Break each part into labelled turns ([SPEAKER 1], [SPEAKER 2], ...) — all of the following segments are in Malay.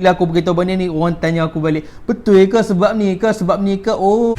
[SPEAKER 1] Bila aku beritahu benda ni, orang tanya aku balik, betul ke sebab ni ke, sebab ni ke? Oh.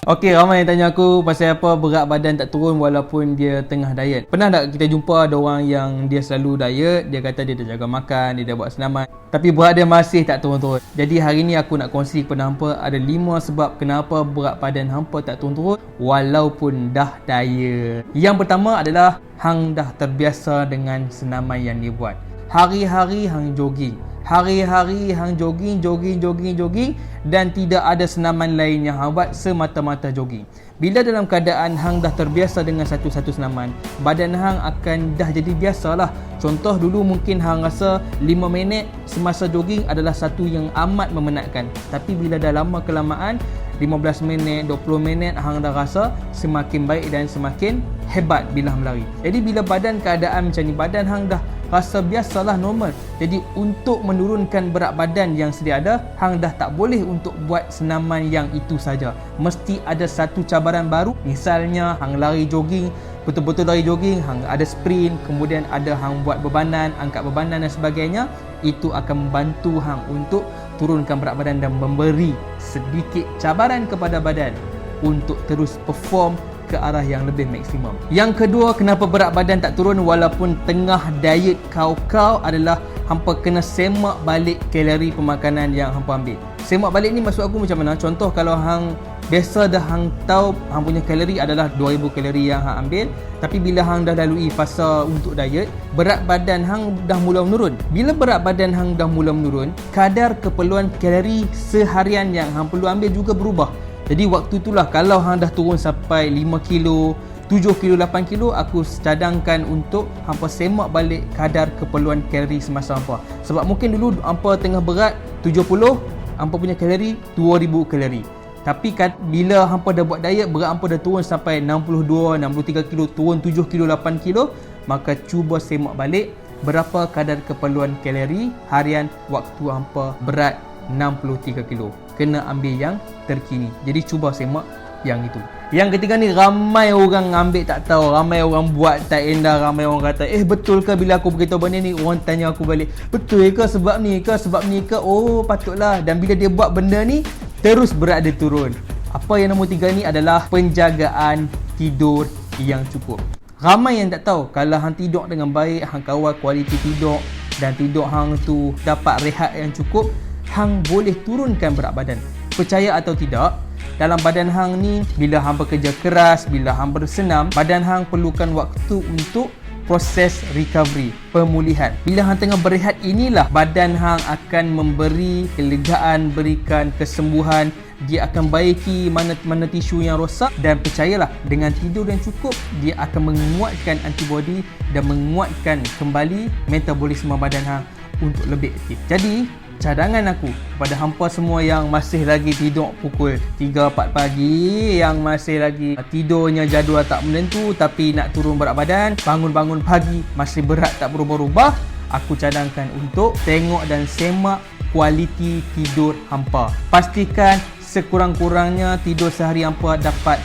[SPEAKER 1] Okey, ramai yang tanya aku pasal apa berat badan tak turun walaupun dia tengah diet. Pernah tak kita jumpa ada orang yang dia selalu diet, dia kata dia dah jaga makan, dia dah buat senaman, tapi berat dia masih tak turun-turun. Jadi hari ni aku nak kongsi kepada hampa ada 5 sebab kenapa berat badan hampa tak turun-turun walaupun dah diet. Yang pertama adalah hang dah terbiasa dengan senaman yang dia buat. Hari-hari hang jogging. Hari-hari hang jogging dan tidak ada senaman lain yang hang buat semata-mata jogging. Bila dalam keadaan hang dah terbiasa dengan satu-satu senaman, badan hang akan dah jadi biasalah. Contoh dulu mungkin hang rasa 5 minit semasa jogging adalah satu yang amat memenatkan. Tapi bila dah lama kelamaan 15 minit, 20 minit hang dah rasa semakin baik dan semakin hebat bila hang berlari. Jadi bila keadaan macam ni, badan hang dah rasa biasalah, normal. Jadi untuk menurunkan berat badan yang sedia ada, hang dah tak boleh untuk buat senaman yang itu saja. Mesti ada satu cabaran baru. Misalnya hang lari jogging, betul-betul lari jogging, hang ada sprint, kemudian ada hang buat bebanan, angkat bebanan dan sebagainya. Itu akan membantu hang untuk turunkan berat badan dan memberi sedikit cabaran kepada badan untuk terus perform ke arah yang lebih maksimum. Yang kedua, kenapa berat badan tak turun walaupun tengah diet kau adalah hampa kena semak balik kalori pemakanan yang hampa ambil. Semak balik ni maksud aku macam mana? Contoh kalau hang biasa dah hang tahu hang punya kalori adalah 2000 kalori yang hang ambil, tapi bila hang dah lalui fasa untuk diet, berat badan hang dah mula menurun. Bila berat badan hang dah mula menurun, kadar keperluan kalori seharian yang hang perlu ambil juga berubah. Jadi waktu itulah kalau hang dah turun sampai 5 kilo, 7 kilo, 8 kilo, aku cadangkan untuk hampa semak balik kadar keperluan kalori semasa hampa. Sebab mungkin dulu hampa tengah berat 70, hampa punya kalori 2000 kalori. Tapi bila hampa dah buat diet, berat hampa dah turun sampai 62, 63 kilo, turun 7 kilo, 8 kilo, maka cuba semak balik berapa kadar keperluan kalori harian waktu hampa berat 63 kilo. Kena ambil yang terkini. Jadi cuba semak yang itu. Yang ketiga ni, ramai orang ambil tak tahu, ramai orang buat tak endah, ramai orang kata, betul ke bila aku beritahu benda ni, orang tanya aku balik, betul ke sebab ni ke, sebab ni ke? Oh, patutlah. Dan bila dia buat benda ni, terus berat dia turun. Apa yang nombor 3 ni adalah penjagaan tidur yang cukup. Ramai yang tak tahu kalau hang tidur dengan baik, hang kawal kualiti tidur dan tidur hang tu dapat rehat yang cukup, hang boleh turunkan berat badan. Percaya atau tidak, dalam badan hang ni, bila hang bekerja keras, bila hang bersenam, badan hang perlukan waktu untuk proses recovery, pemulihan. Bila hang tengah berehat, inilah badan hang akan memberi kelegaan, berikan kesembuhan. Dia akan baiki mana tisu yang rosak, dan percayalah dengan tidur yang cukup, dia akan menguatkan antibodi dan menguatkan kembali metabolisme badan hang untuk lebih aktif. Jadi cadangan aku kepada hampa semua yang masih lagi tidur pukul 3-4 pagi, yang masih lagi tidurnya jadual tak menentu tapi nak turun berat badan, bangun-bangun pagi masih berat tak berubah-ubah, aku cadangkan untuk tengok dan semak kualiti tidur hampa. Pastikan sekurang-kurangnya tidur sehari hampa dapat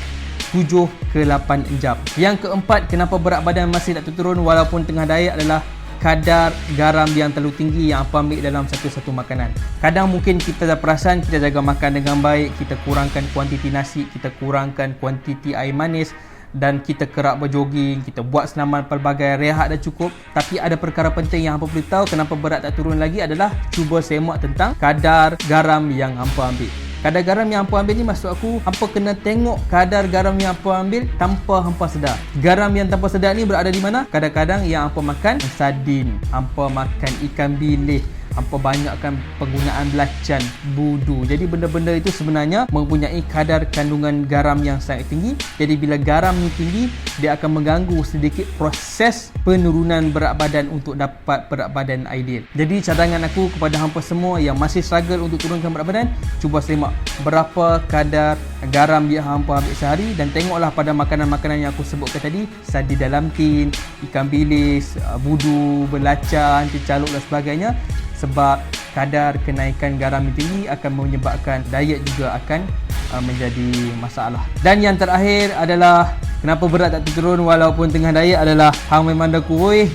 [SPEAKER 1] 7 ke 8 jam. Yang keempat, kenapa berat badan masih tak turun walaupun tengah diet adalah kadar garam yang terlalu tinggi yang apa ambil dalam satu-satu makanan. Kadang mungkin kita dah perasan kita jaga makan dengan baik, kita kurangkan kuantiti nasi, kita kurangkan kuantiti air manis, dan kita kerap berjoging, kita buat senaman pelbagai, rehat dah cukup. Tapi ada perkara penting yang hampa perlu tahu kenapa berat tak turun lagi adalah cuba semak tentang kadar garam yang hampa ambil. Kadar garam yang hampa ambil ni maksud aku, hampa kena tengok kadar garam yang hampa ambil tanpa hampa sedar. Garam yang tanpa sedar ni berada di mana? Kadang-kadang yang hampa makan sardin, hampa makan ikan bilis, hampa banyakkan penggunaan belacan, budu. Jadi benda-benda itu sebenarnya mempunyai kadar kandungan garam yang sangat tinggi. Jadi bila garam ni tinggi, dia akan mengganggu sedikit proses penurunan berat badan untuk dapat berat badan ideal. Jadi cadangan aku kepada hampa semua yang masih struggle untuk turunkan berat badan, cuba semak berapa kadar garam yang hampa ambil sehari, dan tengoklah pada makanan-makanan yang aku sebutkan tadi, sardin dalam tin, ikan bilis, budu, belacan, cecaluk dan sebagainya. Sebab kadar kenaikan garam yang tinggi akan menyebabkan diet juga akan menjadi masalah. Dan yang terakhir adalah kenapa berat tak turun walaupun tengah diet adalah hang memang dah kurus.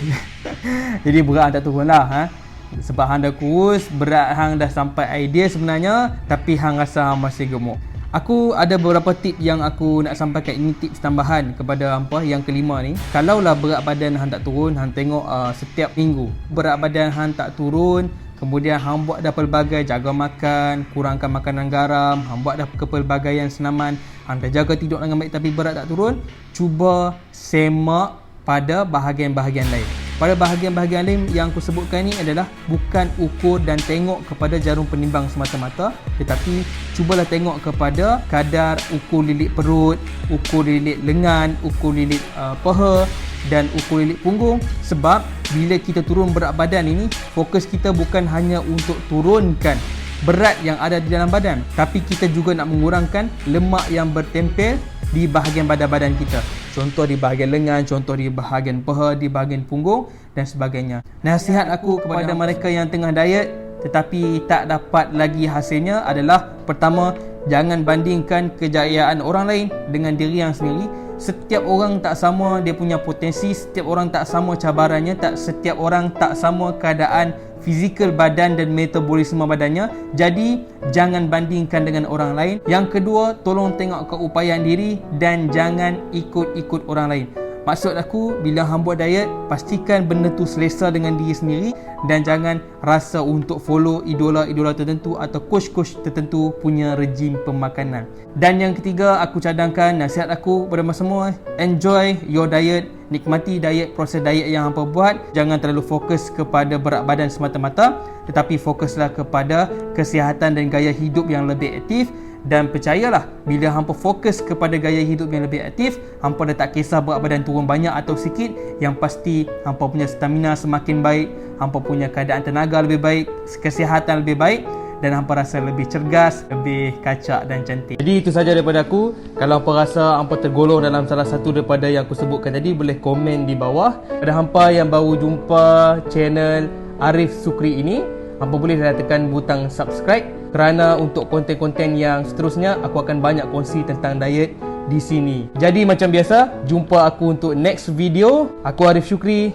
[SPEAKER 1] Jadi berat hang tak turun lah Sebab hang dah kurus, berat hang dah sampai idea sebenarnya, tapi hang rasa hang masih gemuk. Aku ada beberapa tip yang aku nak sampaikan. Ini tips tambahan kepada hampa yang kelima ni. Kalaulah berat badan hang tak turun, hang tengok setiap minggu berat badan hang tak turun, kemudian hang buat dah pelbagai, jaga makan, kurangkan makanan garam, hang buat dah kepelbagaian senaman, hang dah jaga tidur dengan baik tapi berat tak turun, cuba semak pada bahagian-bahagian lain. Pada bahagian-bahagian lain yang aku sebutkan ni adalah bukan ukur dan tengok kepada jarum penimbang semata-mata, tetapi cubalah tengok kepada kadar ukur lilit perut, ukur lilit lengan, ukur lilit paha dan ukur lilit punggung. Sebab bila kita turun berat badan ini, fokus kita bukan hanya untuk turunkan berat yang ada di dalam badan, tapi kita juga nak mengurangkan lemak yang bertempel di bahagian badan kita. Contoh di bahagian lengan, contoh di bahagian paha, di bahagian punggung dan sebagainya. Nasihat aku kepada mereka yang tengah diet tetapi tak dapat lagi hasilnya adalah, pertama, jangan bandingkan kejayaan orang lain dengan diri yang sendiri. Setiap orang tak sama dia punya potensi, setiap orang tak sama cabarannya, setiap orang tak sama keadaan fizikal badan dan metabolisme badannya. Jadi jangan bandingkan dengan orang lain. Yang kedua, tolong tengok keupayaan diri dan jangan ikut-ikut orang lain. Maksud aku, bila hang buat diet, pastikan benda tu selesa dengan diri sendiri dan jangan rasa untuk follow idola-idola tertentu atau coach-coach tertentu punya rejim pemakanan. Dan yang ketiga, aku cadangkan nasihat aku kepada semua, enjoy your diet, nikmati diet, proses diet yang hampa buat. Jangan terlalu fokus kepada berat badan semata-mata, tetapi fokuslah kepada kesihatan dan gaya hidup yang lebih aktif. Dan percayalah, bila hampa fokus kepada gaya hidup yang lebih aktif, hampa dah tak kisah berat badan turun banyak atau sikit. Yang pasti hampa punya stamina semakin baik, hampa punya keadaan tenaga lebih baik, kesihatan lebih baik dan hampa rasa lebih cergas, lebih kacak dan cantik. Jadi itu saja daripada aku. Kalau hampa rasa hampa tergolong dalam salah satu daripada yang aku sebutkan tadi, boleh komen di bawah. Pada hampa yang baru jumpa channel Arif Sukri ini, hampa boleh tekan butang subscribe, kerana untuk konten-konten yang seterusnya aku akan banyak kongsi tentang diet di sini. Jadi macam biasa, jumpa aku untuk next video. Aku Arif Sukri.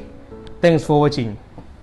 [SPEAKER 1] Thanks for watching.